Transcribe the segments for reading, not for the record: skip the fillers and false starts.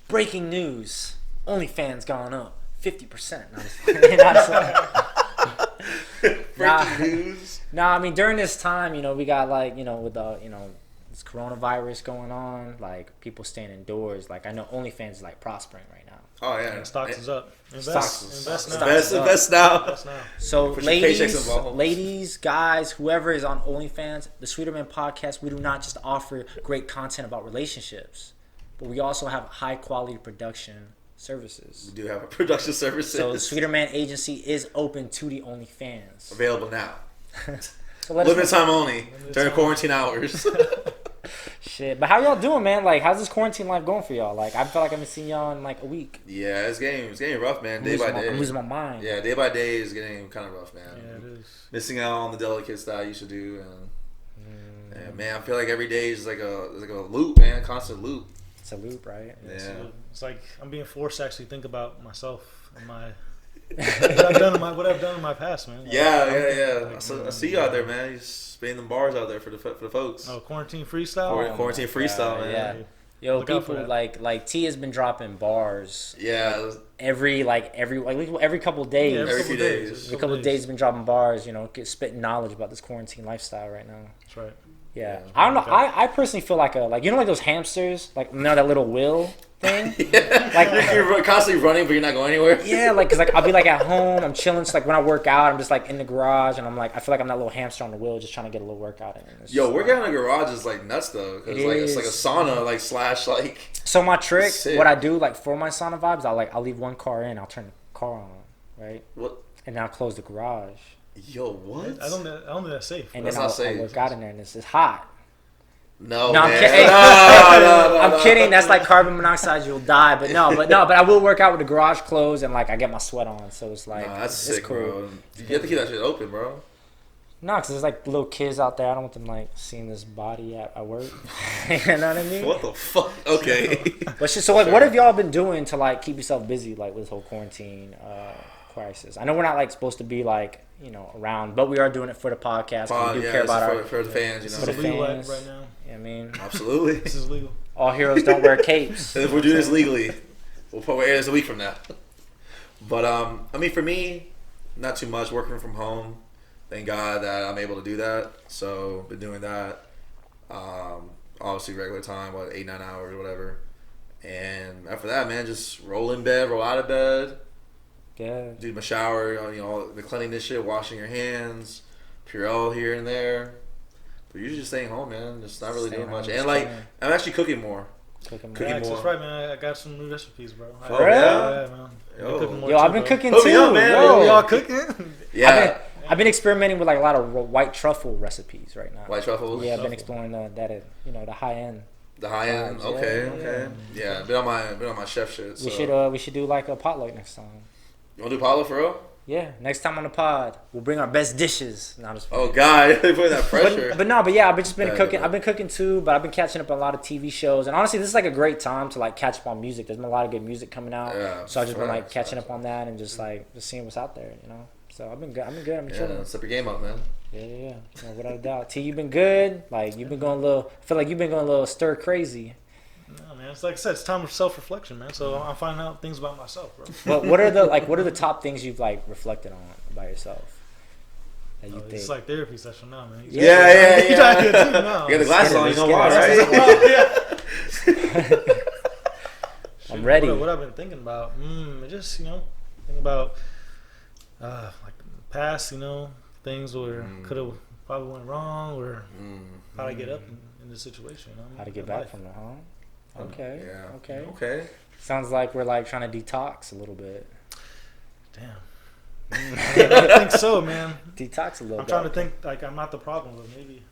breaking news: OnlyFans gone up 50%. Breaking news. Nah, I mean during this time, we got like with the this coronavirus going on, like people staying indoors. Like I know OnlyFans is like prospering right now. Oh yeah, and stocks is up. Invest now. So ladies, guys, whoever is on OnlyFans, the Sweeterman Podcast, we do not just offer great content about relationships, but we also have high quality production services. We do have a production services. So the Sweeterman Agency is open to the OnlyFans. Available now. So limited time only during quarantine hours. Shit, but how y'all doing, man? Like, how's this quarantine life going for y'all? Like, I feel like I haven't seen y'all in like a week. Yeah, it's getting rough, man. Day by day, I'm losing my mind. Yeah, day by day is getting kind of rough, man. Yeah, it is. Missing out on the delicates that I used to do, and man, I feel like every day is like a loop, man, constant loop. It's a loop, right? Yeah. It's like I'm being forced to actually think about myself and my what I've done in my past, man. Like, yeah. I see you out there, man. You're spinning them bars out there for the folks. Oh, quarantine freestyle. Quarantine freestyle, man. Yeah. Yo, Look out for people that. like T has been dropping bars. Yeah. Every couple of days. Yeah, every few days. Every couple of days, been dropping bars. Spitting knowledge about this quarantine lifestyle right now. That's right. Yeah. I don't know. I personally feel like like those hamsters, like that little wheel thing. Like you're constantly running, but you're not going anywhere. Yeah, like cause like I'll be like at home, I'm chilling. So like when I work out, I'm just like in the garage, and I'm like I feel like I'm that little hamster on the wheel, just trying to get a little workout in. Yo, working out in the garage is like nuts though, cause it's like a sauna, like slash like. So my trick, what I do like for my sauna vibes, I'll leave one car in, I'll turn the car on, right? What? And then I'll close the garage. Yo, what? I don't think that's safe. And then I'll work out in there, and it's hot. No, I'm man. kidding. No, I'm kidding. That's like carbon monoxide. You'll die. But I will work out with the garage closed and like I get my sweat on. So it's like that's sick, cool. bro. You have to keep that shit open, bro. No, because there's like little kids out there. I don't want them like seeing this body at work. You know what I mean? What the fuck? Okay. But so like, what have y'all been doing to like keep yourself busy like with this whole quarantine crisis? I know we're not like supposed to be like around, but we are doing it for the podcast. We do care about for the fans, For the fans right now. I mean, absolutely. This is legal. All heroes don't wear capes. And if we're doing this legally, we'll probably air this a week from now. But I mean, for me, not too much. Working from home. Thank God that I'm able to do that. So been doing that. Obviously regular time, 8-9 hours, whatever. And after that, man, just roll in bed, roll out of bed. Yeah. Do my shower, the cleanliness shit, washing your hands, Purell here and there. But usually just staying home, man. Just not really doing much. And like, I'm actually cooking more. Cooking more. That's right, man. I got some new recipes, bro. Oh, yeah, man. Yo, I've been cooking too. Up, man. Yo, y'all cooking? Yeah. I've been experimenting with like a lot of white truffle recipes right now. White truffles? Yeah, I've been exploring the high end. The high end, okay. Yeah, been on my chef shit. So. We should do like a potluck next time. You wanna do potluck for real? Yeah, next time on the pod, we'll bring our best dishes. No, just oh God, putting that pressure. I've been cooking. I've been cooking too, but I've been catching up on a lot of TV shows. And honestly, this is like a great time to like catch up on music. There's been a lot of good music coming out. Yeah, so I've just been like catching up on that and just seeing what's out there, So I've been good. I've been chilling. Step your game up, man. Yeah. No, without a doubt. T, you've been good. Like you've been going a little. I feel like you've been going a little stir crazy. No, man. It's like I said. It's time for self-reflection, man. So I'm finding out things about myself, bro. Well, what are the top things you've like reflected on about yourself? That you think? It's like therapy session now, man. Yeah. You got the glasses on. You know why, right? I'm ready. What I've been thinking about, just thinking about like past, things where could have probably went wrong, or how to get up in this situation. How to get back from it, huh? Okay. Yeah. Okay. Sounds like we're like trying to detox a little bit. Damn. I think so, man. Detox a little bit. I'm trying to think like I'm not the problem, but maybe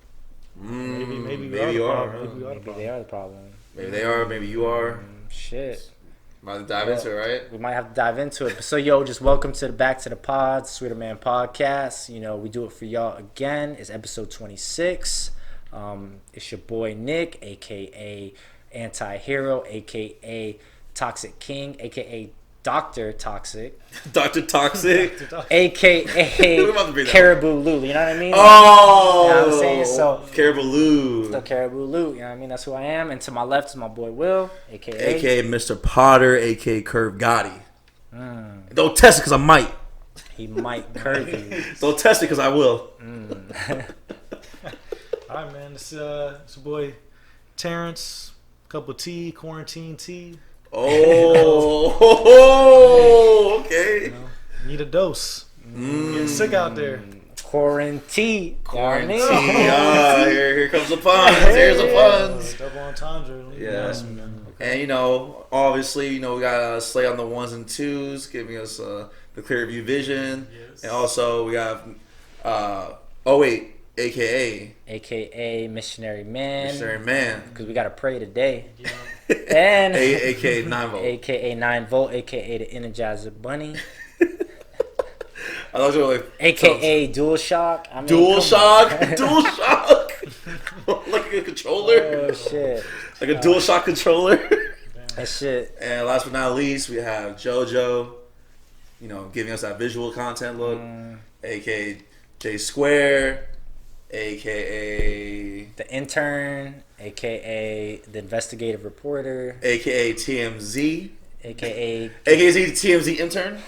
you are. Maybe they are the problem. Maybe they are. Maybe you are. Shit. Might have to dive into it, right? We might have to dive into it. So, just welcome to back to the pod, Sweeterman Podcast. We do it for y'all again. It's episode 26. It's your boy Nick, aka Anti-Hero, aka Toxic King, aka Dr. Toxic. Dr. Toxic. A.K.A. Caribou Lou. You know what I mean? Oh! You know what I'm saying? So, Caribou Lou. So Caribou Lou. You know what I mean? That's who I am. And to my left is my boy Will, A.K.A. Mr. Potter, A.K.A. Curve Gotti. Don't test it because I might. He might curve you. Don't test it because I will. All right, man. It's your boy Terrence. Cup of tea, quarantine tea. Oh, okay. You know, need a dose. Getting sick out there. Quarantine. Here comes the puns. Here's the puns. Double entendre. Yeah. And, you know, obviously, you know, we got Slay on the ones and twos, giving us the clear view vision. Yes. And also, we have, a.k.a. Missionary Man. Missionary Man. Because we got to pray today. Yeah. And a.k.a. 9 Volt. A.k.a. 9 Volt, a.k.a. the Energizer Bunny. I thought you were like... A.k.a. Dual Shock. Dual Shock? Dual Shock? Like a controller? Oh, shit. Like a Dual Shock controller? That shit. And last but not least, we have JoJo, you know, giving us that visual content look. A.k.a. J Square. A.k.a. The Intern. A.k.a. the Investigative Reporter. A.k.a. TMZ. A.k.a. TMZ Intern.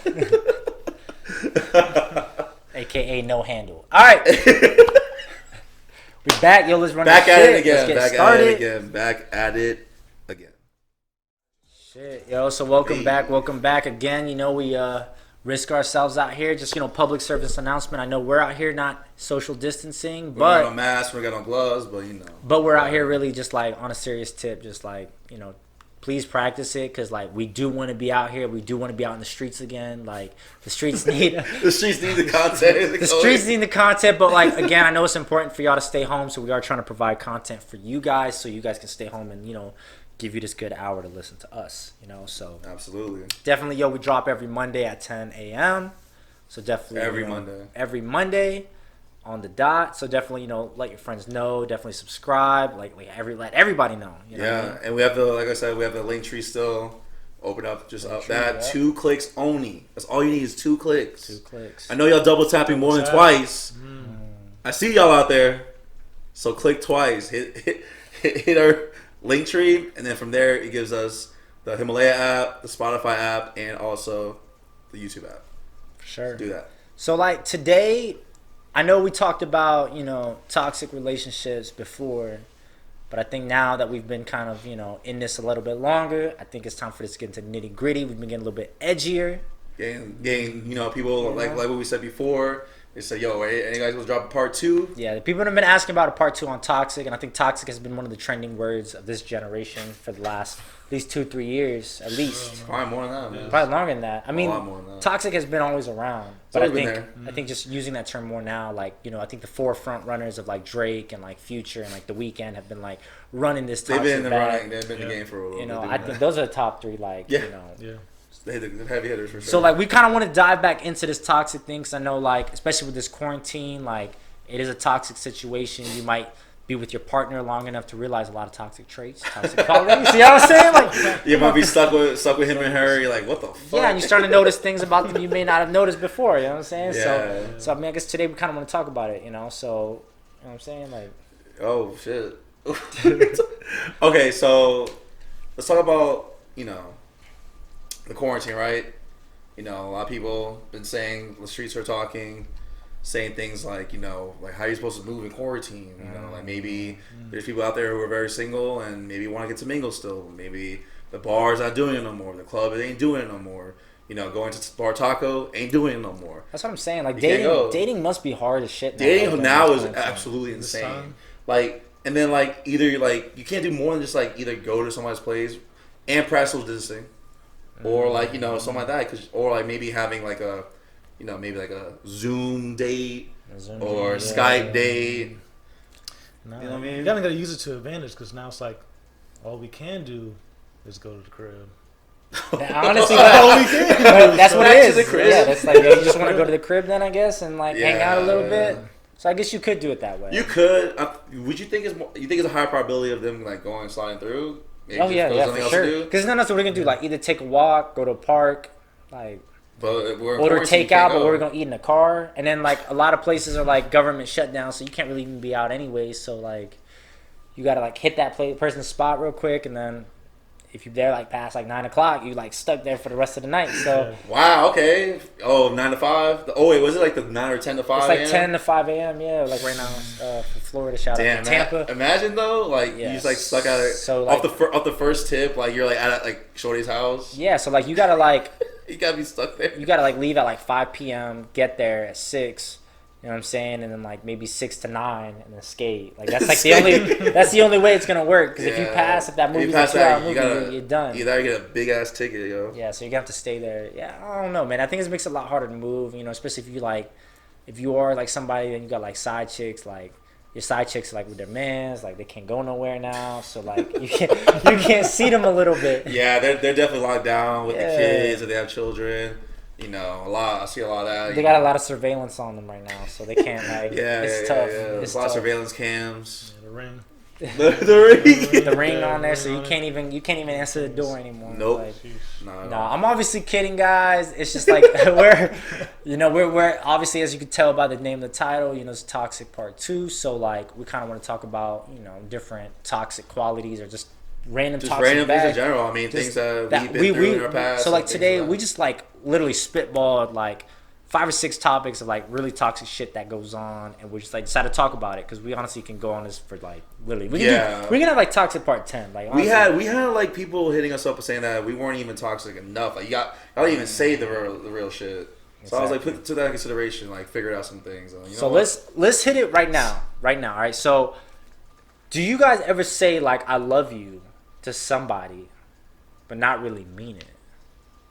A.k.a. No Handle. All right. We're back. Yo, let's run back this at shit. It again. Let's get back started. at it again. Back at it again. Shit, yo. So welcome back again. You know, we risk ourselves out here. Just, you know, public service announcement. I know we're out here not social distancing, We but got no masks, we got no gloves, but you know. But we're out here really just like on a serious tip, just like, you know, please practice it, because like we do want to be out here. We do want to be out in the streets again. Like the streets need the streets need the content. The streets need the content, but like again, I know it's important for y'all to stay home, so we are trying to provide content for you guys, so you guys can stay home and, you know, give you this good hour to listen to us, you know. So absolutely, definitely, yo, we drop every Monday at 10 a.m. So definitely every Monday on the dot. So definitely, you know, let your friends know. Definitely subscribe. Let everybody know. You know yeah, what I mean? And we have like I said, we have the link tree still open up. Just up that 2 clicks only. That's all you need is 2 clicks. 2 clicks. I know y'all double tapping more than twice. I see y'all out there. So click twice. Hit our link tree, and then from there it gives us the Himalaya app, the Spotify app, and also the YouTube app. For sure. Do that. So like today, I know we talked about, you know, toxic relationships before, but I think now that we've been kind of, you know, in this a little bit longer, I think it's time for this to get into nitty gritty. We've been getting a little bit edgier. Getting, you know, people like what we said before. They say, yo, any guys gonna drop a part 2? Yeah, the people have been asking about a part 2 on toxic, and I think toxic has been one of the trending words of this generation for the last at least 2-3 years, at least. Probably more than that, man. Probably longer than that. I mean, a lot more than that. Toxic has been always around, but I think just using that term more now, like, you know, I think the forefront runners of like Drake and like Future and like The Weeknd have been like running this toxic. They've been in the game for a little. You know, I think those are the top 3, like, you know. Yeah. The heavy hitters for sure. So like we kind of want to dive back into this toxic thing, because I know, like, especially with this quarantine, like it is a toxic situation. You might be with your partner long enough to realize a lot of toxic traits, toxic qualities. You know what I'm saying? Like you might be stuck with him and her. You're like, what the fuck? Yeah, and you start to notice things about them you may not have noticed before. You know what I'm saying? Yeah. So I mean, I guess today we kind of want to talk about it. You know, so you know what I'm saying? Like, oh shit. Okay, so let's talk about, you know, the quarantine, right? You know, a lot of people been saying, the streets are talking, saying things like, you know, like how are you supposed to move in quarantine? You know, like maybe there's people out there who are very single and maybe want to get to mingle still. Maybe the bar's not doing it no more. The club ain't doing it no more. You know, going to Bar Taco ain't doing it no more. That's what I'm saying. Like dating must be hard as shit now. Dating now is absolutely insane. Like, and then like either like you can't do more than just like either go to somebody's place and practice social distancing. Or like, you know, something like that, or like maybe having like a, you know, maybe like a Zoom date or Skype date. No, you know what I mean? You gotta use it to advantage, because now it's like all we can do is go to the crib. Honestly, that's what it is. Yeah, that's like, you just want to go to the crib then, I guess, and like hang out a little bit. So I guess you could do it that way. You could. Would you think it's a higher probability of them like going sliding through? Maybe for sure. Because none of us, what we're gonna do, like either take a walk, go to a park, like. But we're order takeout, but we're gonna eat in the car. And then like a lot of places are like government shutdown, so you can't really even be out anyway. So like, you gotta like hit that person's spot real quick, and then if you're there like past like 9 o'clock, you like stuck there for the rest of the night. So wow, okay. Oh, 9 to 5. Oh wait, was it like the 9 or 10 to 5? It's like 10 to 5 a.m. Yeah, like right now for Florida. Shout out to Tampa. Imagine though, like you just like stuck out of so, like, off the first tip, like you're like at like Shorty's house. Yeah, so like you gotta like you gotta be stuck there. You gotta like leave at like 5 p.m. Get there at 6. You know what I'm saying? And then like maybe 6 to 9 and then skate. Like that's like that's the only way it's gonna work. Because if you pass, if that movie's a 2-hour movie, you're done. You gotta get a big ass ticket, yo. Yeah, so you're gonna have to stay there. Yeah, I don't know, man. I think it makes it a lot harder to move. You know, especially if you are like somebody and you got like side chicks, like your side chicks are like with their mans, like they can't go nowhere now. So like you can't see them a little bit. Yeah, they're definitely locked down with the kids, or they have children. You know, I see a lot of that. They got a lot of surveillance on them right now, so they can't like. It's tough. Yeah. It's a lot of surveillance cams. Yeah, the ring. the ring on there, so you can't even answer the door anymore. Nope. Like, no, I'm obviously kidding, guys. It's just like we're obviously, as you can tell by the name of the title, you know, it's Toxic Part 2. So like we kind of want to talk about, you know, different toxic qualities or just random things in general. I mean, things that we've been through in our past. So like today, we just like literally spitballed like 5 or 6 topics of like really toxic shit that goes on, and we just like decided to talk about it because we honestly can go on this for like literally. We're gonna have like Toxic Part 10. Like honestly, we had like people hitting us up and saying that we weren't even toxic enough. Like y'all didn't even say the real shit. So I was like, put to that in consideration, like figured out some things. You know so let's hit it right now. All right. So, do you guys ever say like "I love you" to somebody, but not really mean it?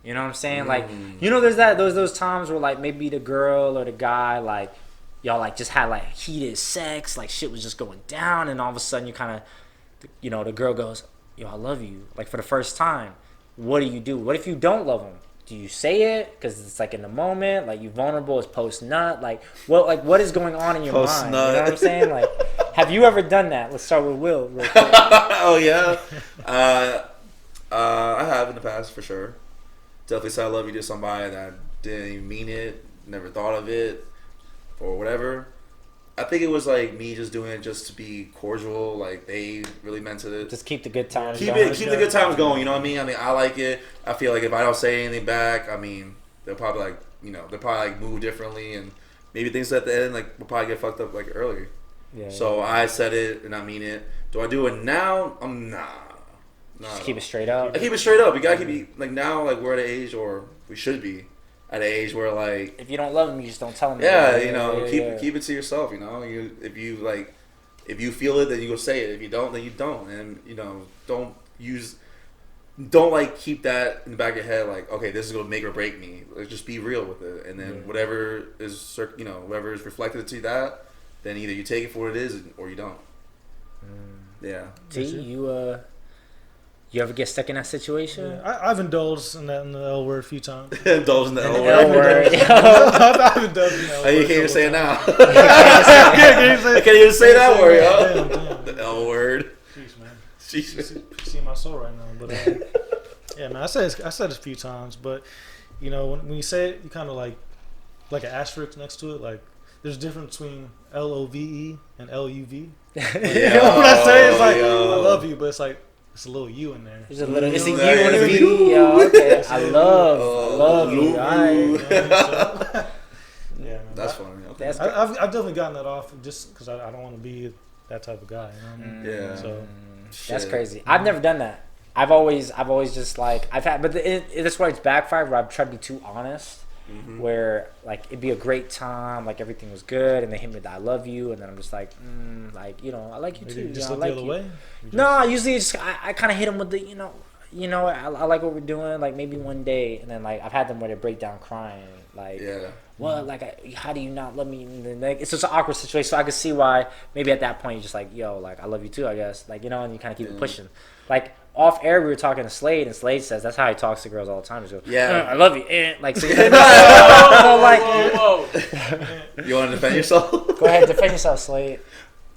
You know what I'm saying? Like, you know, there's those times where like maybe the girl or the guy like y'all like just had like heated sex, like shit was just going down, and all of a sudden you kind of, you know, the girl goes, "Yo, I love you," like for the first time. What do? What if you don't love them? Do you say it because it's like in the moment, like you vulnerable as post nut? Like what is going on in your mind? You know what I'm saying? Like, have you ever done that? Let's start with Will real quick. Oh yeah, I have in the past for sure. Definitely said I love you to somebody that didn't even mean it, never thought of it, or whatever. I think it was like me just doing it just to be cordial, like they really meant it. Just keep the good times going. Keep the good times going, you know what I mean? I mean, I like it. I feel like if I don't say anything back, I mean, they'll probably like, you know, they'll probably like move differently, and maybe things at the end like will probably get fucked up like earlier. Yeah. So I said it and I mean it. Do I do it now? I'm nah. Just keep it straight up. I keep it straight up. You gotta keep it like now. Like we're at an age, or we should be at an age where like if you don't love them, you just don't tell them. Yeah, you know, keep it to yourself. You know, if you feel it, then you go say it. If you don't, then you don't. And you know, don't like keep that in the back of your head. Like, okay, this is gonna make or break me. Like, just be real with it. And then whatever is reflected to that, then either you take it for what it is or you don't. Yeah. T, you ever get stuck in that situation? Yeah, I've indulged in the L word a few times. Indulged in the L word. I've indulged in the L word. You can't even say it now. I can't even say that word, yo. Damn. The L word. Jeez, man. Jeez. You see my soul right now, but yeah, man. I said it a few times, but you know when you say it, you kind of like an asterisk next to it. Like there's a difference between LOVE and LUV. Like, when I say it's like I love you, but it's like. It's a little U in there. There's a little. It's a U and a V. Yo, okay. I love you. All right. Yeah, man. That's funny. Okay. I've definitely gotten that off just because I don't want to be that type of guy. You know what I mean? Yeah. So that's crazy. I've never done that. I've always just like I've had, but that's why it's backfired. Where I've tried to be too honest. Where like it'd be a great time, like everything was good, and they hit me with "I love you," and then I'm just like, like you know, I like you too. You just I look like the other you. way. No, usually I kind of hit them with the I like what we're doing, like maybe one day, and then like I've had them where they break down crying, like well, like how do you not love me? And then, like, it's just an awkward situation, so I can see why maybe at that point you're just like, yo, like I love you too, I guess, like you know, and you kind of keep it pushing, like. Off air, we were talking to Slade, and Slade says that's how he talks to girls all the time. He goes, I love you. Like, so like, you want to defend yourself? Go ahead, defend yourself, Slade.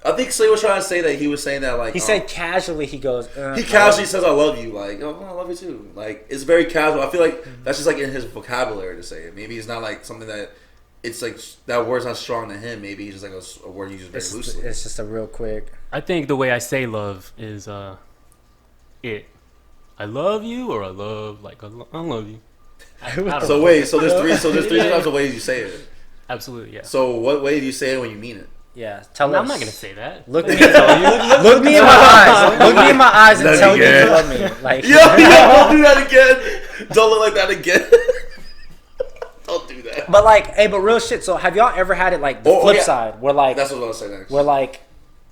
I think Slay was trying to say that he was saying that like he said casually. He goes. He casually says, "I love you." Like, oh, I love you too. Like, it's very casual. I feel like that's just like in his vocabulary to say it. Maybe it's not like something that it's like that word's not strong to him. Maybe he's just like a word he uses very loosely. It's just a real quick. I think the way I say love is it. I love you, or I love you. So wait, so there's three types of ways you say it. Absolutely, yeah. So what way do you say it when you mean it? Yeah, tell us. I'm not gonna say that. Look me in my eyes. Look me in my eyes and tell me you love me. Like, yo, don't do that again. Don't look like that again. Don't do that. But like, hey, but real shit. So have y'all ever had it like the flip side, where like that's what I was saying next. Where like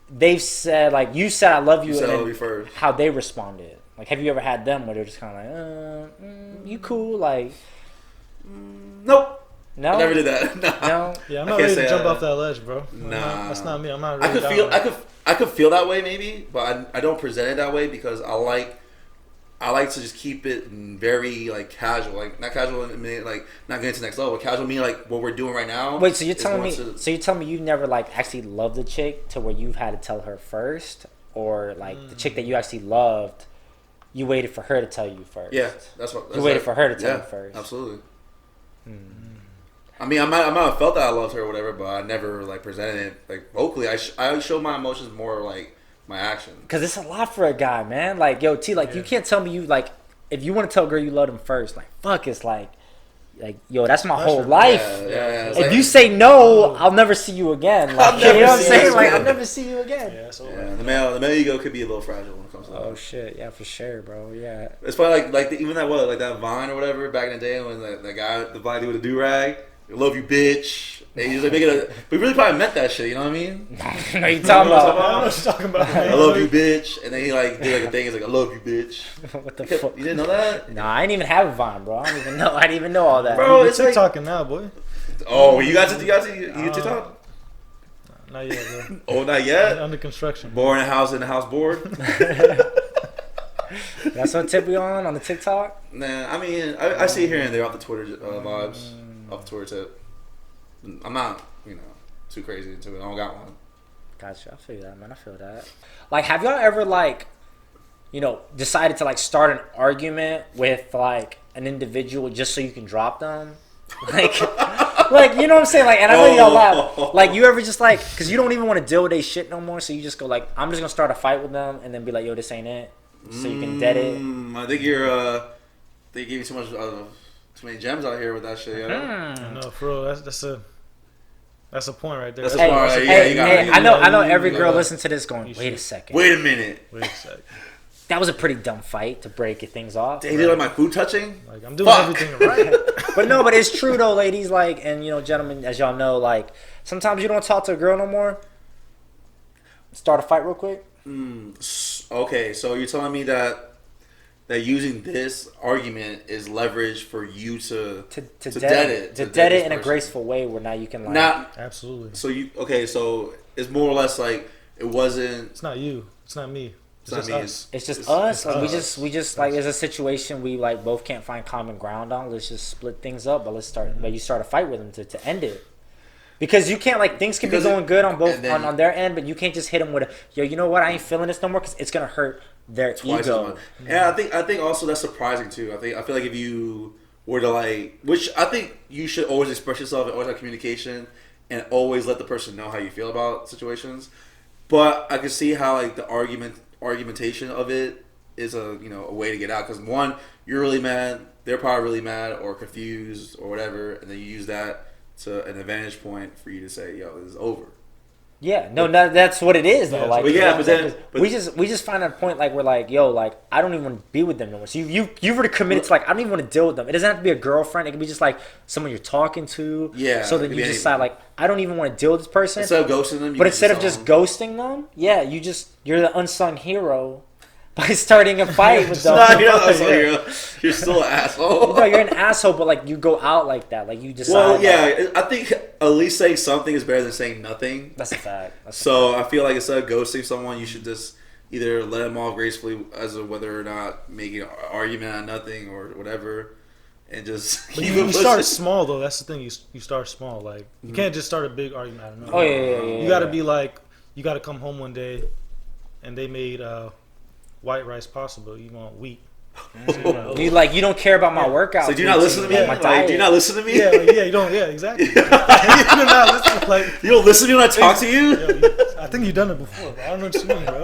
they've said like you said I love you, and then I love you first. How they responded. Like, have you ever had them where they're just kind of like, you cool? Like, nope. No, I never did that. Nah. No. Yeah, I'm not ready to jump off that ledge, bro. Nah, that's not me. I'm not. Really I could feel that way maybe, but I don't present it that way because I like to just keep it very like casual, like not casual, like not getting to the next level. But casual meaning like what we're doing right now. Wait, so you're telling me? So you're telling me you never like actually loved the chick to where you've had to tell her first, or like the chick that you actually loved, you waited for her to tell you first. Yeah, that's what you waited for her to tell you first. Absolutely. I mean, I might have felt that I loved her or whatever, but I never like presented it like vocally. I show my emotions more like my actions. Because it's a lot for a guy, man. Like, yo, T, like you can't tell me you like if you want to tell a girl you love them first, like fuck, it's like yo, that's my whole life. Yeah, if like, you say no, I'll never see you again. Like, you know what I'm saying? Like, I'll never see you again. Yeah, the male ego could be a little fragile when it comes to that. Oh shit, yeah, for sure, bro. Yeah. It's probably like even that Vine or whatever back in the day when the guy, the black dude with the do rag. I love you, bitch. And he's like making but he really probably meant that shit. You know what I mean? No, you talking about? I don't know what you're talking about. I love you, bitch. And then he like did like a thing. He's like, I love you, bitch. What the fuck? You didn't know that? Nah, I didn't even have a Vine, bro. I didn't even know all that. Bro, it's TikToking now, boy. Oh, you got TikTok? Not yet, bro. Oh, not yet. Under construction. Born in the house board. That's what tip we on the TikTok. Nah, I mean, I see it here and there off the Twitter vibes. Off the Twitter tip. I'm not, too crazy into it. I don't got one. Gotcha. I feel that, man. I feel that. Like, have y'all ever decided to like start an argument with like an individual just so you can drop them? Like, you know what I'm saying? Like, and I know y'all laugh. Like, you ever just like, cause you don't even want to deal with their shit no more, so you just go like, I'm just gonna start a fight with them and then be like, yo, this ain't it, so you can dead it. I think you're they gave you too much. Too many gems out here with that shit. No, for real, that's a point right there. I know every girl listens to this going, wait a second. Wait a minute. Wait a second. That was a pretty dumb fight to break things off. They did like my food touching? Like, I'm doing everything right. But it's true though, ladies, like, and gentlemen, as y'all know, like, sometimes you don't talk to a girl no more. Start a fight real quick. Okay, so you're telling me that using this argument is leverage for you to dead it. To dead it in a graceful way where now you can like... Not, absolutely. So it's more or less like it wasn't... It's not you. It's not me. It's just us. It's just us. We just like, there's a situation we like both can't find common ground on. Let's just split things up, but but you start a fight with them to end it. Because you can't, like, things can be going good on both on their end, but you can't just hit them with yo, you know what? I ain't feeling this no more because it's gonna hurt their ego. And I think also that's surprising too. I feel like if you were to like, which I think you should always express yourself and always have communication and always let the person know how you feel about situations. But I can see how like the argumentation of it is a way to get out because one, you're really mad, they're probably really mad or confused or whatever, and then you use that to an advantage point for you to say, yo, this is over. Yeah, no, that's what it is though. Like, but we just find that point like we're like, yo, like I don't even want to be with them no more. So you've already committed to like I don't even want to deal with them. It doesn't have to be a girlfriend. It can be just like someone you're talking to. Yeah. So then you decide like I don't even want to deal with this person. Instead of ghosting them, but instead of just ghosting them, yeah, you're the unsung hero. By starting a fight with them. You're still an asshole. No, you're an asshole, but like you go out like that, like you decide. Well, yeah, I think at least saying something is better than saying nothing. That's a fact. I feel like instead of ghosting someone, you should just either let them off gracefully as to whether or not making an argument on nothing or whatever, and just. But you start small though. That's the thing. You start small. Like you can't just start a big argument. I don't know. Oh yeah. You got to be like. you got to come home one day, and they made white rice possible. You want wheat. You don't care about my workout. So do you not listen to me? Do you not listen to me? Yeah, you don't. Yeah, exactly. You do not listen. You don't listen to me when I talk to you. I think you've done it before. Bro. I don't know what you mean, bro.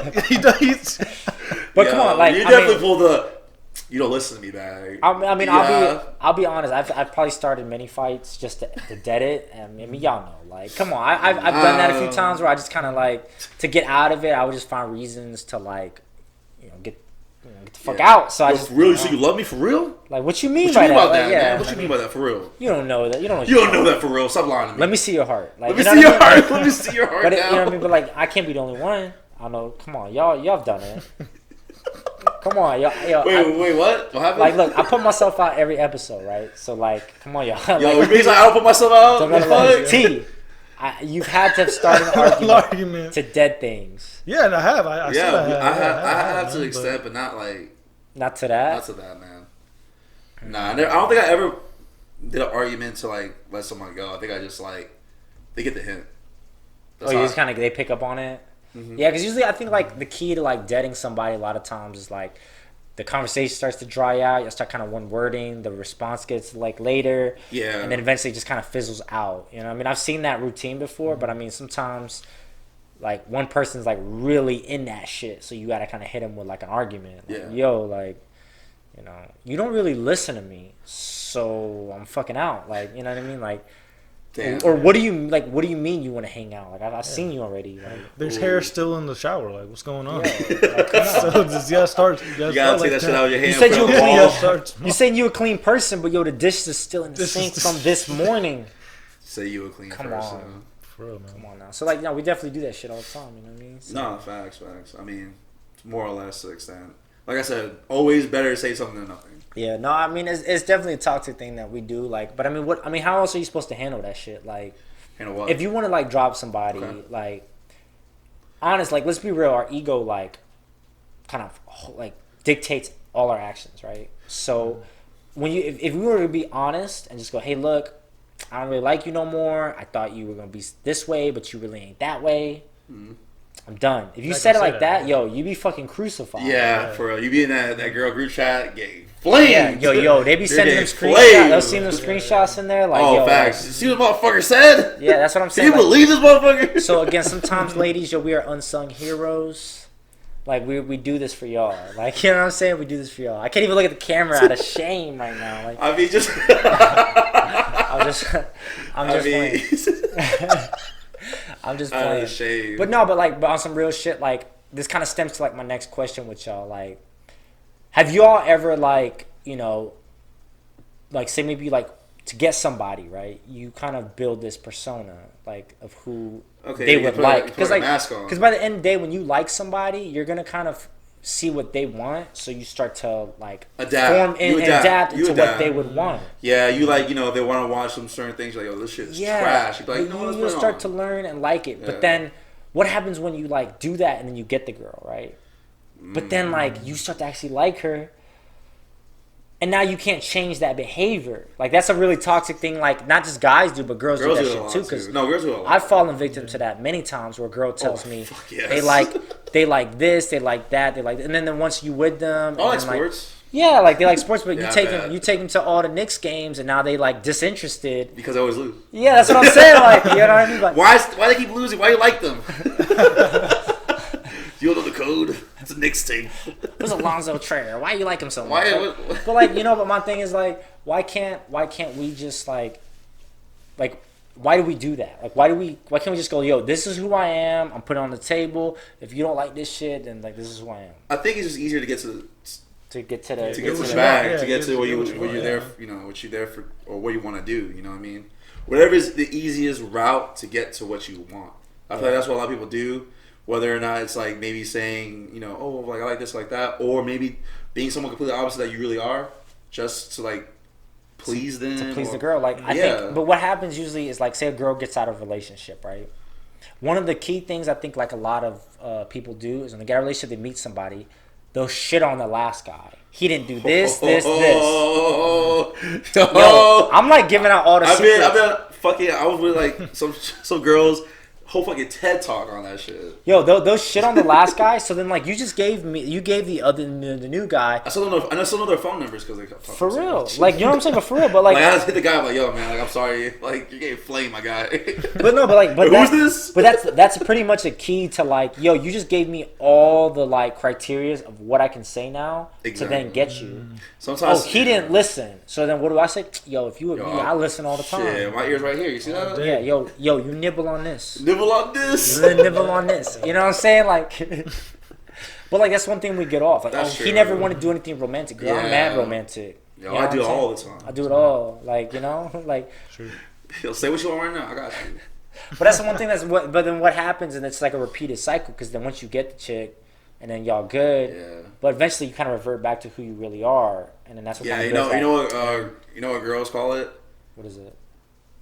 But come on, you definitely pulled the. You don't listen to me, bag. I'll be honest. I've probably started many fights just to dead it. I mean, y'all know. Like, come on. I've done that a few times where I just kind of to get out of it. I would just find reasons to get the fuck out. So I just really. So you love me for real? Like, what you mean what by you mean that? About that, yeah, man? What you mean by that for real? You don't know that. You don't know that for real. Stop lying to me. Let me see your heart. Like, let me see your heart. Let me see your heart. But now. You know what I mean? But I can't be the only one. I know. Come on, y'all have done it. Come on, y'all. Wait, what? What happened? Like, look, I put myself out every episode, right? So, come on, y'all. Yo, means I don't put myself out? You've had to have started an argument to dead things. Yeah, and I have. I have to an extent, but not Not to that? Not to that, man. Nah, I don't think I ever did an argument to, let someone go. I think I just, they get the hint. That's you just they pick up on it? Mm-hmm. Yeah, because usually I think, the key to, deading somebody a lot of times is, the conversation starts to dry out. You start kind of one wording. The response gets later. Yeah. And then eventually just kind of fizzles out. You know what I mean? I've seen that routine before, but I mean, sometimes one person's really in that shit. So you got to kind of hit them with an argument. Yo, you don't really listen to me. So I'm fucking out. You know what I mean? Damn, or what do you mean you want to hang out? I've seen you already. There's hair still in the shower. What's going on? So just start. You gotta take that shit out of your hand. You said you a clean person, but the dish is still in the sink from this morning. Say you a clean person. On. For real, man. Come on now. So we definitely do that shit all the time. You know what I mean? So, no, facts. I mean, more or less to the extent. Like I said, always better to say something than nothing. Yeah, no, I mean it's definitely a toxic thing that we do. But I mean, how else are you supposed to handle that shit? Handle what? If you want to drop somebody, honest, let's be real, our ego kind of dictates all our actions, right? So when if we were to be honest and just go, hey, look, I don't really like you no more. I thought you were gonna be this way, but you really ain't that way. Mm-hmm. I'm done. If you said it like that, yo, you be fucking crucified. Yeah, for real. You be in that girl group chat, getting flamed. Yeah, yo, they be sending them screenshots. They'll see them screenshots in there. Facts. You see what the motherfucker said? Yeah, that's what I'm saying. Can you believe this motherfucker? So again, sometimes, ladies, we are unsung heroes. We do this for y'all. You know what I'm saying? We do this for y'all. I can't even look at the camera out of shame right now. I mean, just. I'm just playing. I'm just playing. But no, but on some real shit, this kind of stems to my next question with y'all. Have you all ever say maybe to get somebody, right? You kind of build this persona of who they would like. Because by the end of the day, when you like somebody, you're gonna kind of see what they want, so you start to adapt into what they would want. Yeah, you if they want to watch some certain things, you're this shit is trash. You'll start to learn and like it. Yeah. But then, what happens when you do that and then you get the girl, right? But then you start to actually like her, and now you can't change that behavior. That's a really toxic thing. Not just guys do, but girls do that shit too. Because girls do a lot. I've fallen victim to that many times, where a girl tells me yes. they like this, they like that, and then once you with them, I like sports. Yeah, they like sports, but you take them to all the Knicks games, and now they disinterested because I always lose. Yeah, that's what I'm saying. You know what I mean? Why they keep losing? Why you like them? You don't know the code. It's a Knicks team. Who's Alonzo Trier? Why you like him so much? But my thing is why can't we just why do we do that? Why can't we just go, yo, this is who I am. I'm putting it on the table. If you don't like this shit, then this is who I am. I think it's just easier to get to where you're there, what you're there for, or what you want to do. You know what I mean? Whatever is the easiest route to get to what you want. I feel like that's what a lot of people do. Whether or not it's maybe saying, I like this, like that, or maybe being someone completely opposite that you really are, just to please them. To please the girl. I think, but what happens usually is say a girl gets out of a relationship, right? One of the key things I think a lot of people do is when they get a relationship, they meet somebody, they'll shit on the last guy. He didn't do this. Yo, I'm giving out all the secrets. I was with some girls. whole fucking TED talk on that shit. Yo, those shit on the last guy. So then, like, you gave the new guy. I still know their phone numbers because they kept talking. For real, like, you know what I'm saying? But for real, but like I just hit the guy. I'm like, yo, man, like, I'm sorry, like, you're getting flamed, my guy. But who's this? But that's pretty much a key to like, yo, you just gave me all the like criterias of what I can say now to then get you. Sometimes he didn't listen. So then what do I say? Yo, if you were me, I listen all the time. Yeah, my ear's right here. You see that? Yeah, yo, you nibble on this. Nibble on this. Nibble on this. You know what I'm saying? Like, but like that's one thing we get off. Like, he never wanted to do anything romantic. Girl, I'm mad romantic. Yo, you know I do it all the time. I do it all. Like, you know, like. Sure. Yo, say what you want right now. I got you. But that's the one thing but then what happens, and it's like a repeated cycle, because then once you get the chick, and then y'all good, but eventually you kind of revert back to who you really are, and then that's what. Yeah, you know what girls call it? What is it?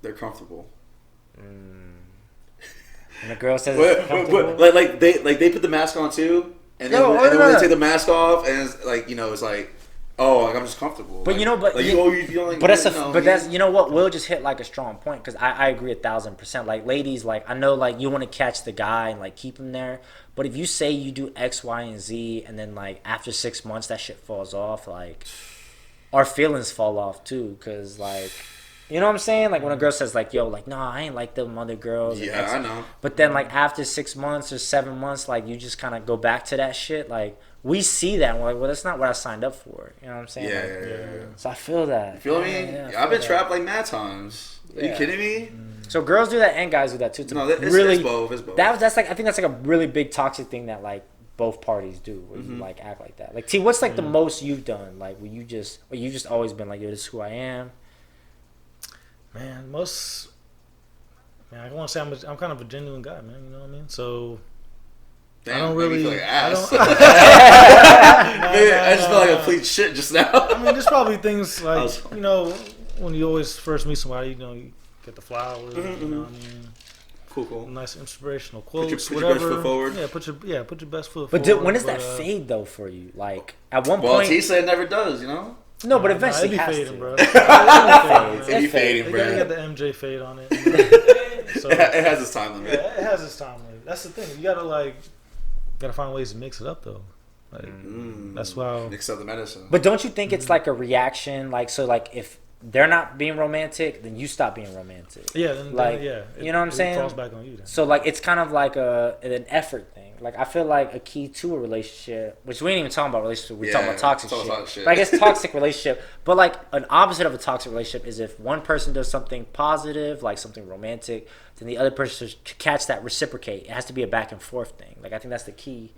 They're comfortable. And the girl says, it's comfortable. like they put the mask on too, and then when they take the mask off, and it's like, you know, it's like, oh, like, I'm just comfortable. But like, you feel like, that's you know what, Will just hit like a strong point, because I agree 1,000%. Like, ladies, like, I know like you want to catch the guy and like keep him there, but if you say you do X, Y, and Z, and then like after 6 months that shit falls off, like our feelings fall off too, because like, you know what I'm saying? Like when a girl says like, yo, like, no, I ain't like them other girls. Yeah, I know. But then like after 6 months or 7 months, like you just kind of go back to that shit. Like we see that and we're like, well, that's not what I signed up for. You know what I'm saying? Yeah. So I feel that. You feel me? Yeah, I've been trapped like mad times. Are you kidding me? So girls do that and guys do that too. No, it's both. It's both. That's like, I think that's like a really big toxic thing that like both parties do, where you like act like that. Like T, what's like the most you've done? Like where you just always been like, yo, this is who I am. Man, I want to say I'm kind of a genuine guy, man. You know what I mean? So damn, I don't really. Feel like ass. I just feel like a complete shit just now. I mean, there's probably things like, you know, when you always first meet somebody, you know, you get the flowers. You know what I mean? Cool. Nice inspirational quotes. Put your best foot forward. Yeah, put your best foot forward. But when does that fade though for you? Like at one point. Well, T said it never does. You know. No, but eventually it has fading, to. bro. It be fading, bro. You got the MJ fade on it. You know? So, it has its time limit. Yeah, it has its time limit. That's the thing. You gotta find ways to mix it up though. Like, that's why. Mix up the medicine. But don't you think it's like a reaction? Like, so like if they're not being romantic, then you stop being romantic. Yeah, you know what I'm saying? It falls back on you then. So like it's kind of like an effort thing. Like I feel like a key to a relationship, which we ain't even talking about relationship, we're talking about toxic shit. But I guess toxic relationship. But like an opposite of a toxic relationship is if one person does something positive, like something romantic, then the other person should catch that, reciprocate. It has to be a back and forth thing. Like I think that's the key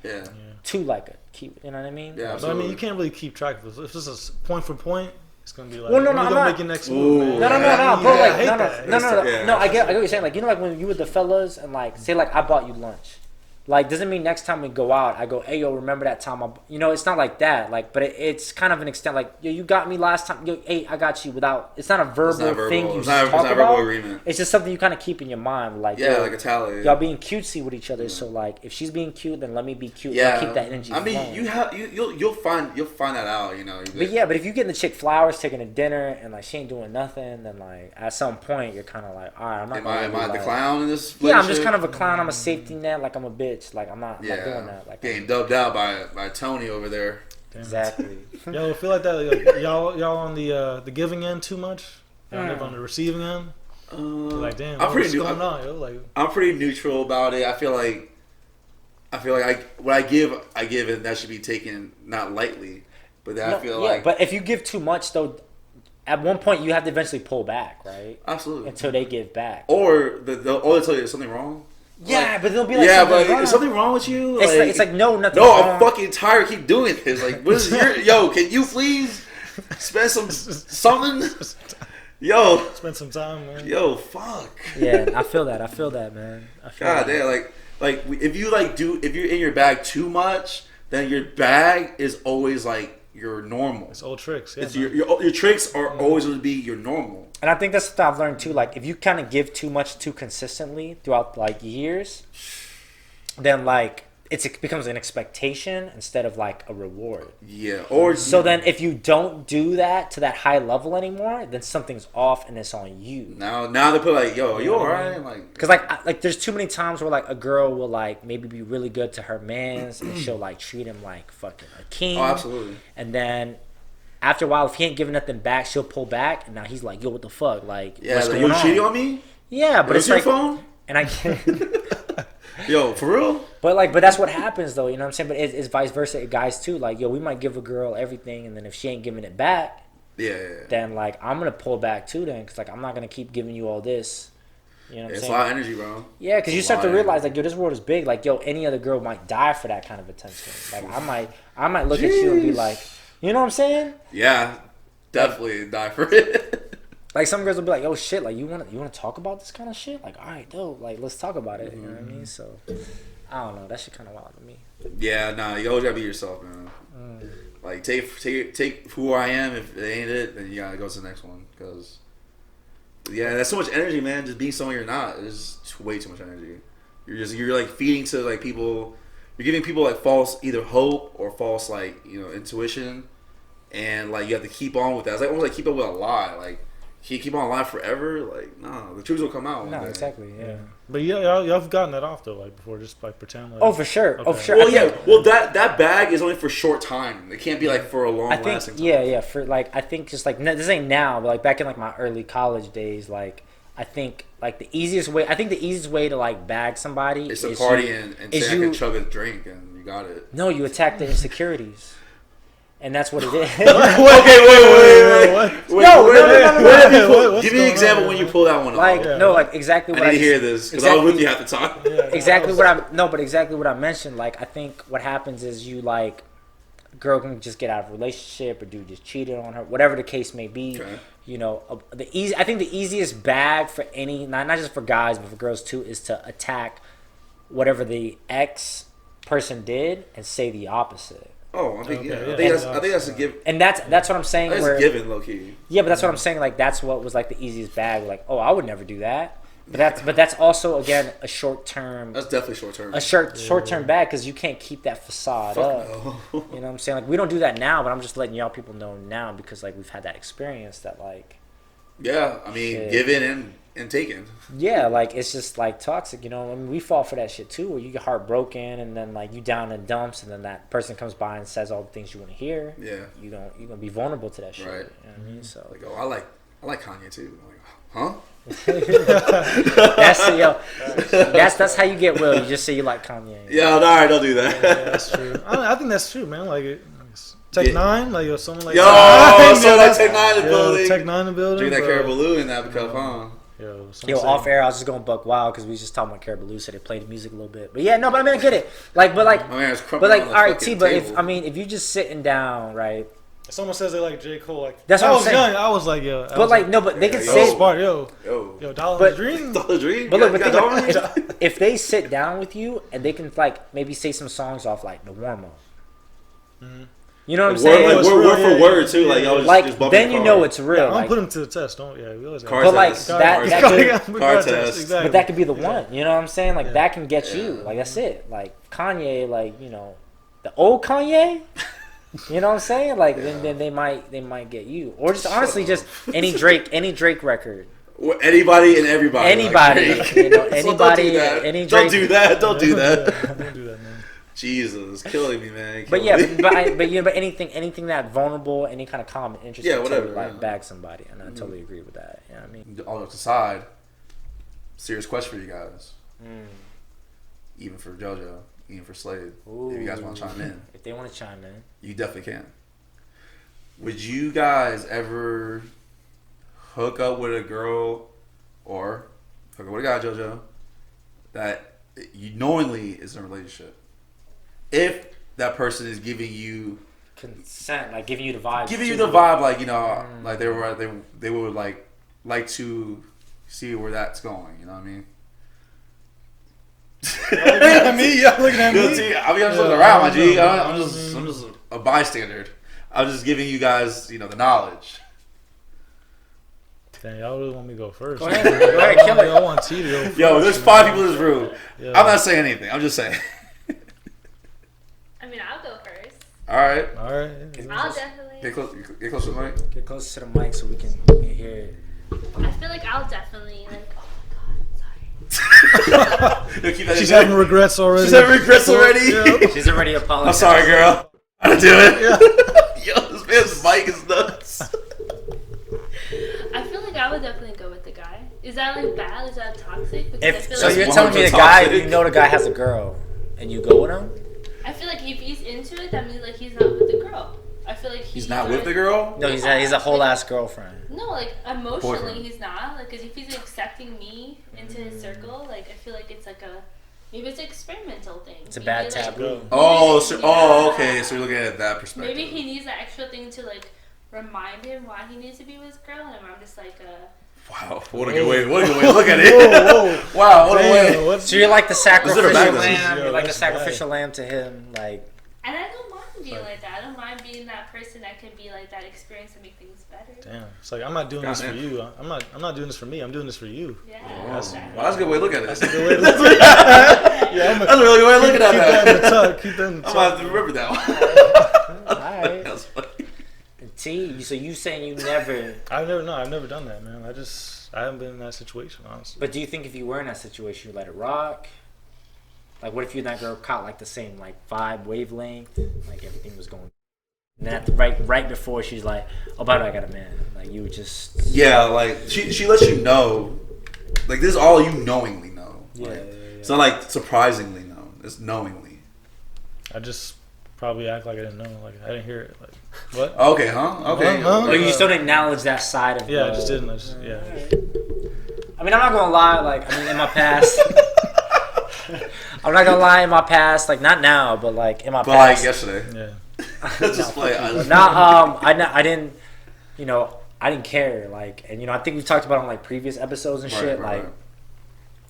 to like a key. You know what I mean? Yeah. But I mean, you can't really keep track of it. If it's a point for point, it's gonna be like, well, no, I'm gonna make your next move, man. No, bro. Like, no. I get what you're saying. Like, you know, like when you with the fellas and like say like I bought you lunch. Like, doesn't mean next time we go out, I go, hey, yo, remember that time? It's not like that. Like, but it's kind of an extent. Like, yo, you got me last time. Yo, hey, I got you without. It's not a verbal thing you talk about. Verbal agreement. It's just something you kind of keep in your mind. Like, like a tally. Y'all being cutesy with each other. So like, if she's being cute, then let me be cute. Yeah. And keep that energy. I mean, you'll find that out. You know. But if you getting the chick flowers, taking a dinner, and like she ain't doing nothing, then like at some point you're kind of like, all right, I'm not. Am I the clown in this? Yeah, I'm just kind of a clown. I'm a safety net. Like I'm a bitch. Like I'm not. Yeah. Doing that. Like, getting dubbed out by Tony over there. Exactly. Y'all feel like that? Like, y'all on the giving end too much? Y'all never on the receiving end? Like, damn, what's going on? Yo? Like, I'm pretty neutral about it. I feel like what I give, and that should be taken not lightly. But then I feel like. But if you give too much, though, at one point you have to eventually pull back, right? Absolutely. Until they give back. Or they'll tell you there's something wrong. Yeah, but they'll be like, is something wrong with you? It's like no, nothing. No, wrong. I'm fucking tired. Keep doing this. like, what is yo? Can you please spend something? Yo, spend some time, man. Yo, fuck. Yeah, I feel that, man. God damn, like if you're in your bag too much, then your bag is always like your normal. It's old tricks. Yeah, it's your tricks are always going to be your normal. And I think that's what I've learned too. Like, if you kind of give too much too consistently throughout like years, then like it becomes an expectation instead of like a reward. Yeah. Or so then if you don't do that to that high level anymore, then something's off and it's on you. Now they put like, yo, are you alright? Like, because like there's too many times where like a girl will like maybe be really good to her mans and she'll like treat him like fucking a king. Oh, absolutely. And then after a while, if he ain't giving nothing back, she'll pull back, and now he's like, yo, what the fuck? Like, yeah, what's like, going you on? cheating on me? Yeah, but it's your like, phone? And I can't. Yo, for real? But that's what happens though, you know what I'm saying? But it's vice versa, guys too. Like, yo, we might give a girl everything, and then if she ain't giving it back, then like I'm gonna pull back too, then, because like I'm not gonna keep giving you all this. You know what I'm saying? It's a lot of energy, bro. Yeah, because you start to realize like, yo, this world is big. Like, yo, any other girl might die for that kind of attention. Like, I might look at you and be like, you know what I'm saying? Yeah, definitely die for it. Like, some girls will be like, oh shit, like you wanna talk about this kind of shit? Like, all right, dope, like let's talk about it. You know what I mean? So I don't know, that shit kind of wild to me. Yeah, nah, you always gotta be yourself, man. Like, take who I am. If it ain't it, then you gotta go to the next one. Cause that's so much energy, man. Just being someone you're not is way too much energy. You're like feeding to like people. You're giving people like false either hope or false like intuition, and like you have to keep on with that. It's like almost like keep up with a lie. Like, can you keep on lying forever? Like, no, the truth will come out. No, exactly, yeah. But y'all have gotten that off though, like before, just like pretend. Like, oh, for sure. Okay. Oh, for sure. Well, yeah. Well, that bag is only for short time. It can't be like for a long lasting time. Yeah. For like, I think just like this ain't now, but like back in like my early college days, like I think like the easiest way to like bag somebody is to party and say I can chug a drink and you got it. No, you attack their insecurities. And that's what it is. Okay, wait. No. Give me an example when you pull that one like, off. No, like exactly what I need to hear this because I was with you at the time. Exactly what I mentioned. Like, I think what happens is you like, girl can just get out of a relationship or dude just cheated on her, whatever the case may be. Okay. I think the easiest bag for any, not just for guys but for girls too, is to attack whatever the ex person did and say the opposite. Oh, I think that's a given. And that's what I'm saying. That's a given, low key. Yeah, but that's what I'm saying. Like, that's what was like the easiest bag. Like, oh, I would never do that. But that's also again a short term. That's definitely short term. A short term bag because you can't keep that facade up. No. You know what I'm saying? Like, we don't do that now, but I'm just letting y'all people know now because like we've had that experience that like. Yeah, I mean, given and taken. Yeah, like it's just like toxic, I mean, we fall for that shit too, where you get heartbroken and then like you down in dumps, and then that person comes by and says all the things you want to hear. Yeah, you're gonna be vulnerable to that shit. Right. You know what I mean? So like, oh, I like Kanye too. I'm like, huh? That's how you get Will. You just say you like Kanye. Yeah, all right, don't do that. Yeah, that's true. I think that's true, man. Like Tech Nine, like someone like someone like Tech Nine in the building. Tech Nine in the building. Drink that Caribou in that cup, huh? Yo, off air, I was just going buck wild because we was just talking about Caribou, so they played the music a little bit. But yeah, no, but I mean, I get it. Like, all right, T. But if you just sitting down, right? If someone says they like J. Cole, like that's what I was saying. Young, I was like, yo. But like, no, but they can say, Dollar Dream. But look, if they sit down with you and they can like maybe say some songs off like the warm up. Mm-hmm. You know what I'm saying? Like word for word too. Like then you know it's real. I'm put them to the test. Don't we always. Car test. But that could be the one. You know what I'm saying? Like that can get you. Like that's it. Like Kanye, like the old Kanye. You know what I'm saying? Like then they might get you, or just honestly just any Drake record. Anybody and everybody. Anybody. Like anybody. Don't do that. Don't do that, man. Jesus, killing me, man. But anything that vulnerable, any kind of common interest, whatever, like bag somebody, and I totally agree with that. You know what I mean? All jokes aside, serious question for you guys. Even for JoJo, even for Slade, if you guys want to chime in, if they want to chime in, you definitely can. Would you guys ever hook up with a girl or hook up with a guy, JoJo, that you knowingly is in a relationship? If that person is giving you consent, like giving you the vibe, like like they would like to see where that's going. You know what I mean? Looking at me, looking at me. I'm just looking around, my G. I'm just a bystander. I'm just giving you guys, the knowledge. Dang, y'all really want me to go first? Go ahead, kill it. I want T to go first. Yo, there's 5 people in this room. Yeah. I'm not saying anything. I'm just saying. I mean, I'll go first. All right. I'll definitely. Get close to the mic. Get close to the mic so we can hear it. I feel like I'll definitely like. Oh my god, sorry. She's having regrets already. Yeah. She's already apologized. I'm sorry, girl. How to do it? Yeah. Yo, this man's mic is nuts. I feel like I would definitely go with the guy. Is that like bad? Is that toxic? Because I feel So like you're telling me the guy, you know the guy has a girl, and you go with him? I feel like if he's into it, that means like he's not with the girl. I feel like he's not with the girl. No, he's a whole ass girlfriend. No, like emotionally, Boyfriend. he's not. Like, cause if he's accepting me into his circle, like I feel like it's like maybe it's an experimental thing. It's a bad like, taboo. Okay. So you're looking at that perspective. Maybe he needs that extra thing to like remind him why he needs to be with his girl, and I'm just like Wow, what a good way to look at it. Whoa. Wow, what a way. So you're like the sacrificial lamb. Yeah, You're like the sacrificial lamb to him, like. And I don't mind being like that. I don't mind being that person that can be like that experience and make things better. Damn, it's like I'm not doing this for you. I'm not doing this for me. I'm doing this for you. Yeah. That's a good way to look at it. That's a good way to look at it. Yeah, that's a really good way to look at that. Keep that in the tuck. I'm gonna have to remember that one. Alright. T, so you saying you never? I've never done that, man. I haven't been in that situation, honestly. But do you think if you were in that situation, you let it rock? Like, what if you and that girl caught like the same like vibe, wavelength, like everything was going? And then at the right before she's like, "Oh, by the way, I got a man." Like you would just. Yeah, like she lets you know, like this is all you knowingly know. Yeah, like, yeah. It's not like surprisingly know. It's knowingly. I just probably act like I didn't know. Like I didn't hear it. Like what? Okay, huh? Okay. Huh? Or you still didn't acknowledge that side of. Yeah, I just didn't. Yeah. I mean, I'm not gonna lie. Like, I mean, in my past. I'm not gonna lie. In my past, like not now, but like in my past. Like yesterday. Yeah. Just play. I didn't. You know, I didn't care. Like, and you know, I think we talked about it on like previous episodes and shit. Like,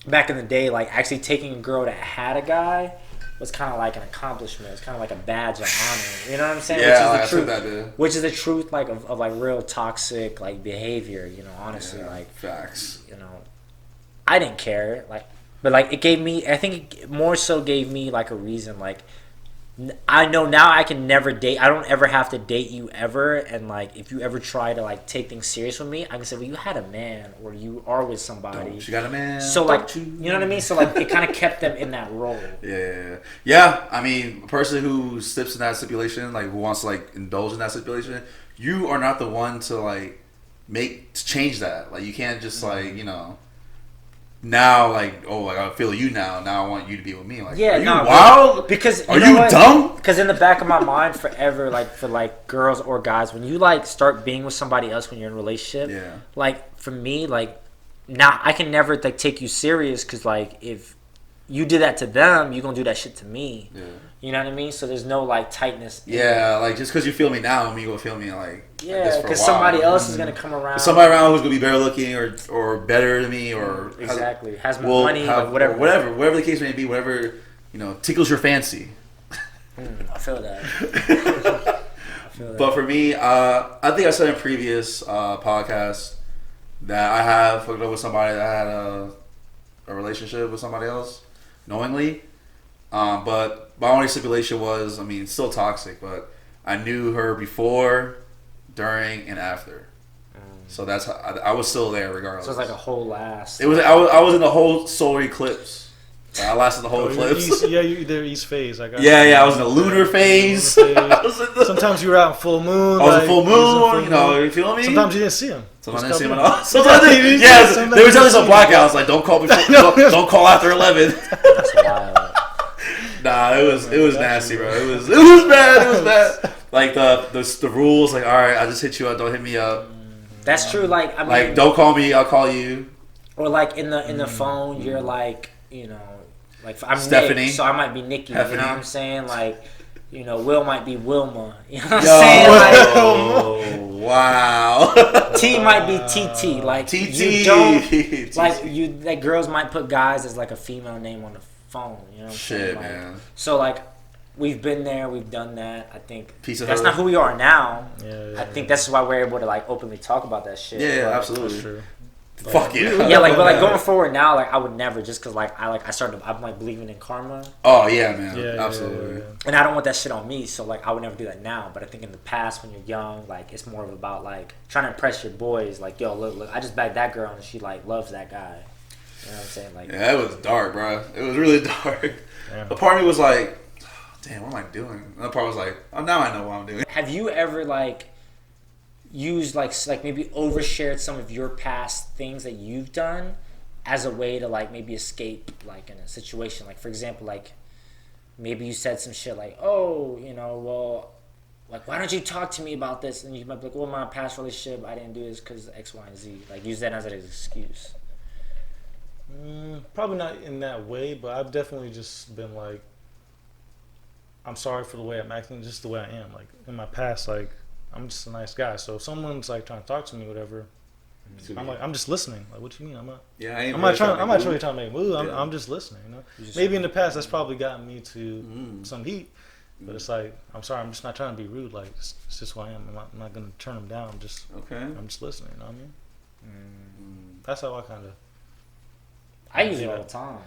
back in the day, like actually taking a girl that had a guy was kind of like an accomplishment. It's kind of like a badge of honor. You know what I'm saying? Yeah, which is the truth. Which is the truth, like of like real toxic like behavior. You know, honestly, like facts. You know, I didn't care. Like, but like it gave me. I think it more so gave me like a reason. Like, I know now I can never date. I don't ever have to date you ever. And like, if you ever try to like take things serious with me, I can say, well, you had a man, or you are with somebody. She got a man. So like, you know what I mean? So like, it kind of kept them in that role. Yeah. I mean, a person who slips in that stipulation, like who wants to like indulge in that stipulation, you are not the one to like change that. Like you can't just like now like I feel you now. Now I want you to be with me. Like, are you wild? Because are you dumb? Because in the back of my mind, forever, like for like girls or guys, when you like start being with somebody else when you're in a relationship, like for me, like now I can never like take you serious because like if you did that to them, you're gonna do that shit to me. Yeah. You know what I mean? So there's no like tightness. Yeah, like just because you feel me now, me gonna feel me like because somebody else is gonna come around. Somebody around who's gonna be better looking or better than me or has more money, like whatever the case may be, whatever tickles your fancy. I feel that. But for me, I think I said in previous podcasts that I have hooked up with somebody that had a relationship with somebody else knowingly. But my only stipulation was, I mean, it's still toxic, but I knew her before, during, and after. So that's how I was still there regardless. So it's like a whole last. It was I was in the whole solar eclipse. I lasted the whole eclipse. You're there east phase. I was in the lunar phase. Sometimes you were out in full moon. I was in full moon. You feel me? Sometimes you didn't see him. Sometimes I didn't see him at all. Sometimes they were telling us on blackouts like don't call before, don't call after 11. That's wild. Nah, it was nasty, bro. It was bad. Like the rules, like all right, I just hit you up, don't hit me up. That's true. Like I mean, like don't call me, I'll call you. Or like in the phone, you're like like I'm Stephanie, Nick, so I might be Nikki. Heffany. You know what I'm saying? Like Will might be Wilma. You know what I'm saying? Like, oh wow. T might be TT. Like TT. You don't like girls might put guys as like a female name on the phone. You know what I'm saying? Like, man. So like we've been there, we've done that. I think that's not who we are now. Yeah, I think that's why we're able to like openly talk about that shit. Yeah, absolutely. True. Fuck yeah. Yeah, but going forward now, I would never, just because I'm believing in karma. Oh yeah, man. Yeah, absolutely. Yeah. And I don't want that shit on me, so I would never do that now. But I think in the past, when you're young, it's more about trying to impress your boys. Yo, look, I just bagged that girl and she loves that guy. You know what I'm saying? Yeah, it was dark, bro. It was really dark. Damn. A part of me was like, damn, what am I doing? Another part was like, oh, now I know what I'm doing. Have you ever used maybe overshared some of your past things that you've done as a way to maybe escape in a situation? For example, maybe you said some shit oh, well, why don't you talk to me about this? And you might be well, my past relationship, I didn't do this because X, Y, and Z. Use that as an excuse. Probably not in that way, but I've definitely just been I'm sorry for the way I'm acting, just the way I am. In my past, I'm just a nice guy. So if someone's trying to talk to me, whatever, I'm just listening. What you mean? I'm not really trying to make a move. I'm just listening. Maybe in the past that's probably gotten me to some heat, but it's I'm sorry. I'm just not trying to be rude. It's just who I am. I'm not gonna turn them down. I'm just listening. You know what I mean? That's how I kind of. I use it all the time.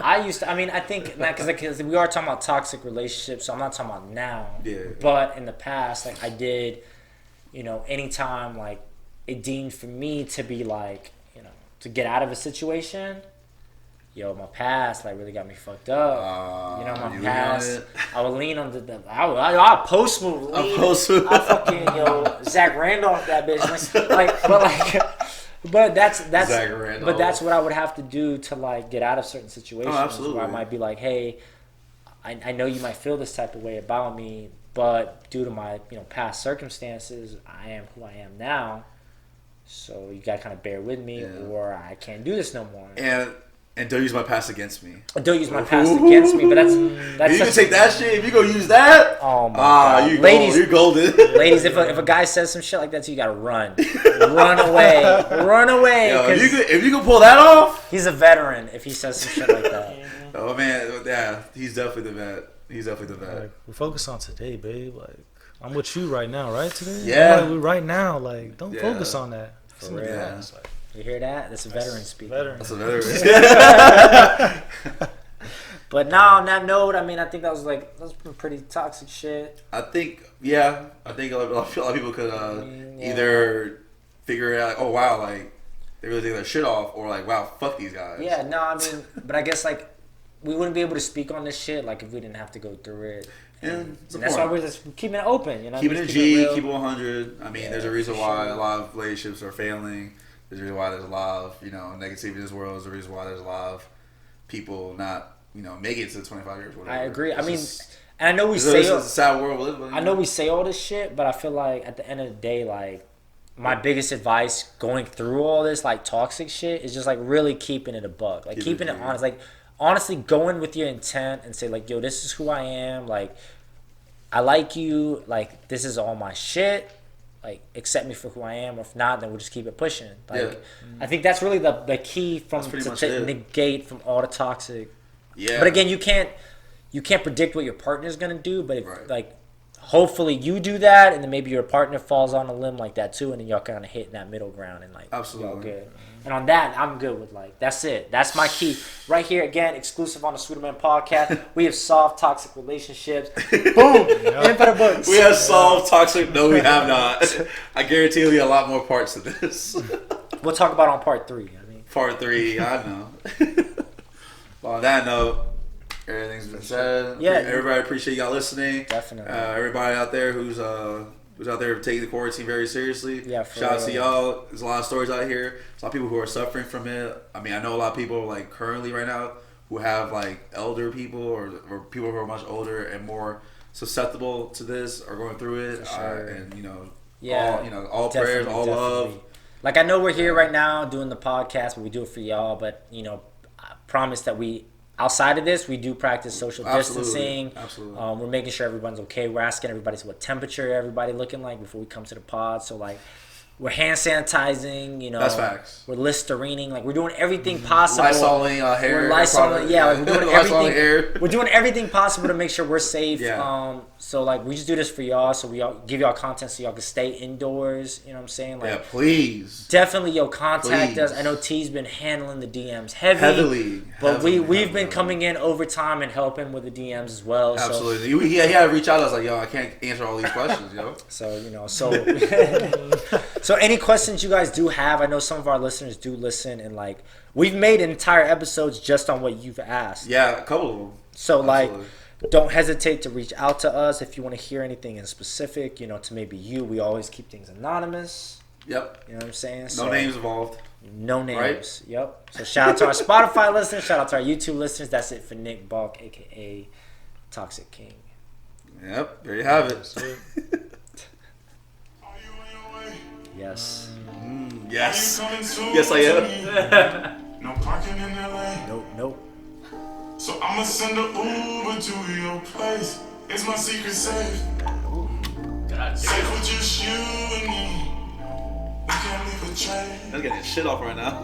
I think because we are talking about toxic relationships, so I'm not talking about now. Yeah. But in the past, I did, anytime it deemed for me to be to get out of a situation. Yo, my past really got me fucked up. My past. I would lean on I post move. I fucking Zach Randolph that bitch. But that's what I would have to do to get out of certain situations. Oh, absolutely. Where I might be hey, I know you might feel this type of way about me, but due to my past circumstances, I am who I am now. So you gotta kind of bear with me, or I can't do this no more. And don't use my past against me. Don't use my past against me, but that's you can take that shit. If you gonna use that, oh my god, you're golden. Ladies, if a guy says some shit like that to you, gotta run away. Yo, if you can pull that off, he's a veteran. If he says some shit like that. Oh man, yeah, he's definitely the vet. We're focused on today, babe. I'm with you right now, right? Today, yeah. Right now, don't focus on that. For real. Yeah. You hear that? That's a veteran speaking. That's a veteran. But no, on that note, I think that was pretty toxic shit. I think a lot of people could either figure it out, oh wow, they really take their shit off, or wow, fuck these guys. Yeah, no, but I guess we wouldn't be able to speak on this shit if we didn't have to go through it. And that's why we're just keeping it open, Keeping it G, keep it 100. There's a reason why a lot of relationships are failing. There's a reason why there's a lot of, negativity in this world. There's a reason why there's a lot of people not, making it to 25 years, whatever. I agree. And I know we say... It's a sad world we live in. I know we say all this shit, but I feel at the end of the day, my biggest advice going through all this, toxic shit, is just, really keeping it a buck. Keeping it honest. Honestly, going with your intent and say, yo, this is who I am. I like you. This is all my shit. Accept me for who I am, or if not, then we'll just keep it pushing. I think that's really the key to negate from all the toxic. Yeah. But again, you can't predict what your partner's gonna do. But if, hopefully you do that, and then maybe your partner falls on a limb like that too, and then y'all kind of hit in that middle ground and absolutely y'all good. And on that, I'm good with that's it. That's my key right here. Again, exclusive on the Sweeterman Podcast. We have solved toxic relationships. Boom, in for the books. We have solved toxic. No, we have not. I guarantee there'll be a lot more parts to this. We'll talk about on part 3. Part 3. I know. Well, on that note, everything's been said. Yeah, everybody appreciate y'all listening. Definitely. Everybody out there who's out there taking the quarantine very seriously. Yeah, shout out to y'all. There's a lot of stories out here. There's a lot of people who are suffering from it. I know a lot of people currently right now who have elder people or people who are much older and more susceptible to this are going through it. Sure. All prayers, all love. I know we're here right now doing the podcast, but we do it for y'all. But I promise that outside of this, we do practice social distancing. Absolutely. We're making sure everyone's okay. We're asking everybody what temperature everybody looking like before we come to the pod. So we're hand sanitizing, you know. That's facts. We're Listerining, like we're doing everything possible. Lysoling hair. We're Lysoling, yeah, like, we're doing everything. Hair. We're doing everything possible to make sure we're safe. Yeah. So like we just do this for y'all, so we all give y'all content so y'all can stay indoors. You know what I'm saying? Like, yeah, please. Definitely, contact us. I know T's been handling the DMs heavily, but we've been coming in overtime and helping with the DMs as well. Absolutely. So, he had to reach out. I was like, yo, I can't answer all these questions, yo. So any questions you guys do have, I know some of our listeners do listen, and like we've made entire episodes just on what you've asked. Yeah, a couple of them. So don't hesitate to reach out to us if you want to hear anything in specific, to maybe you. We always keep things anonymous. Yep. You know what I'm saying? No names involved. No names. Right? Yep. So shout out to our Spotify listeners. Shout out to our YouTube listeners. That's it for Nick Balk, a.k.a. Toxic King. Yep. There you have it. Yes. Yes. Yes, I am. No parking in LA. Nope. So I'ma send a Uber to your place. It's my secret safe. Safe with just you and me. We can't leave a trace. I'm getting shit off right now.